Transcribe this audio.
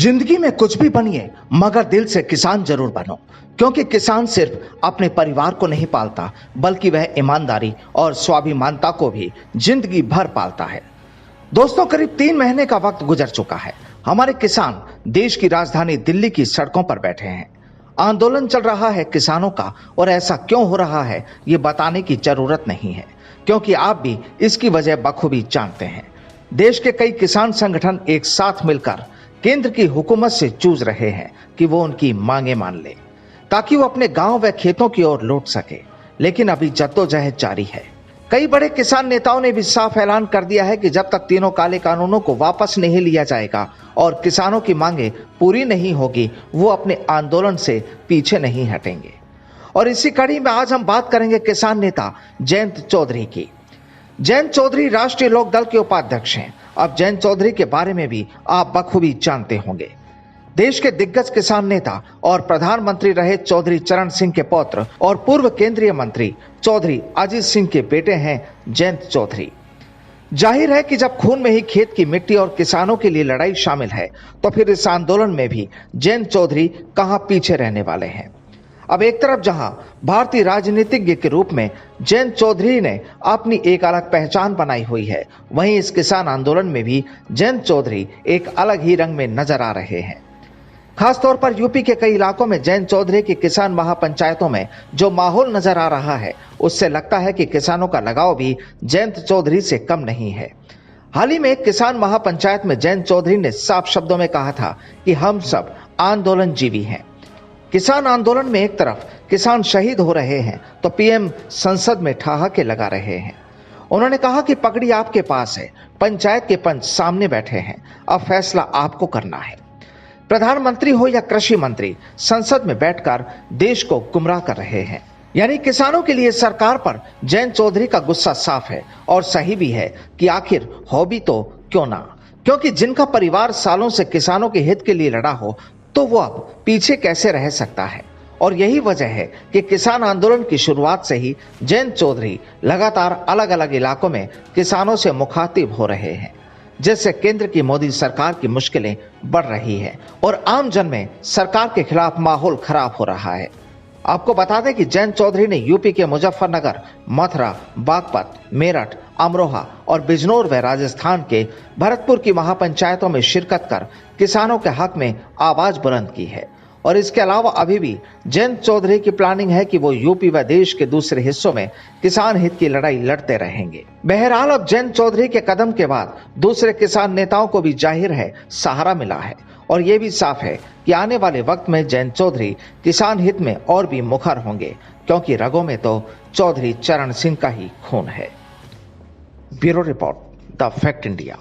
जिंदगी में कुछ भी बनिए मगर दिल से किसान जरूर बनो, क्योंकि किसान सिर्फ अपने परिवार को नहीं पालता बल्कि वह ईमानदारी और स्वाभिमानता को भी जिंदगी भर पालता है। दोस्तों, करीब 3 महीने का वक्त गुजर चुका है। हमारे किसान देश की राजधानी दिल्ली की सड़कों पर बैठे हैं। आंदोलन चल रहा है किसानों का, और ऐसा क्यों हो रहा है ये बताने की जरूरत नहीं है, क्योंकि आप भी इसकी वजह बखूबी जानते हैं। देश के कई किसान संगठन एक साथ मिलकर केंद्र की हुकूमत से जूझ रहे हैं कि वो उनकी मांगे मान ले, ताकि वो अपने गांव व खेतों की ओर लौट सके। लेकिन अभी जद्दोजहद जारी है। कई बड़े किसान नेताओं ने भी साफ ऐलान कर दिया है कि जब तक तीनों काले कानूनों को वापस नहीं लिया जाएगा और किसानों की मांगे पूरी नहीं होगी, वो अपने आंदोलन से पीछे नहीं हटेंगे। और इसी कड़ी में आज हम बात करेंगे किसान नेता जयंत चौधरी की। जयंत चौधरी राष्ट्रीय लोक दल के उपाध्यक्ष हैं। अब जयंत चौधरी के बारे में भी आप बखूबी जानते होंगे। देश के दिग्गज किसान नेता और प्रधानमंत्री रहे चौधरी चरण सिंह के पौत्र और पूर्व केंद्रीय मंत्री चौधरी अजीत सिंह के बेटे हैं जयंत चौधरी। जाहिर है कि जब खून में ही खेत की मिट्टी और किसानों के लिए लड़ाई शामिल है, तो फिर इस आंदोलन में भी जयंत चौधरी कहां पीछे रहने वाले हैं। अब एक तरफ जहां भारतीय राजनीतिज्ञ के रूप में जयंत चौधरी ने अपनी एक अलग पहचान बनाई हुई है, वहीं इस किसान आंदोलन में भी जयंत चौधरी एक अलग ही रंग में नजर आ रहे हैं। खासतौर पर यूपी के कई इलाकों में जयंत चौधरी की किसान महापंचायतों में जो माहौल नजर आ रहा है, उससे लगता है कि किसानों का लगाव भी जयंत चौधरी से कम नहीं है। हाल ही में एक किसान महापंचायत में जयंत चौधरी ने साफ शब्दों में कहा था कि हम सब आंदोलन जीवी हैं। किसान आंदोलन में एक तरफ किसान शहीद हो रहे हैं, तो पीएम संसद में ठहाके लगा रहे हैं। उन्होंने कहा कि पगड़ी आपके पास है, पंचायत के पंच सामने बैठे हैं, अब फैसला आपको करना है। प्रधानमंत्री हो या कृषि मंत्री, संसद में बैठकर देश को गुमराह कर रहे हैं। यानी किसानों के लिए सरकार पर जयंत चौधरी का गुस्सा साफ है, और सही भी है कि आखिर हो भी तो क्यों ना, क्योंकि जिनका परिवार सालों से किसानों के हित के लिए लड़ा हो, तो वो अब पीछे कैसे रह सकता है। और यही वजह है कि किसान आंदोलन की शुरुआत से ही जयंत चौधरी लगातार अलग अलग इलाकों में किसानों से मुखातिब हो रहे हैं, जिससे केंद्र की मोदी सरकार की मुश्किलें बढ़ रही है और आम जन में सरकार के खिलाफ माहौल खराब हो रहा है। आपको बता दें कि जयंत चौधरी ने यूपी के मुजफ्फरनगर, मथुरा, बागपत, मेरठ, अमरोहा और बिजनौर व राजस्थान के भरतपुर की महापंचायतों में शिरकत कर किसानों के हक में आवाज बुलंद की है। और इसके अलावा अभी भी जयंत चौधरी की प्लानिंग है कि वो यूपी व देश के दूसरे हिस्सों में किसान हित की लड़ाई लड़ते रहेंगे। बहरहाल अब जयंत चौधरी के कदम के बाद दूसरे किसान नेताओं को भी जाहिर है सहारा मिला है, और ये भी साफ है कि आने वाले वक्त में जयंत चौधरी किसान हित में और भी मुखर होंगे, क्योंकि रगों में तो चौधरी चरण सिंह का ही खून है। Bureau report, the fact India.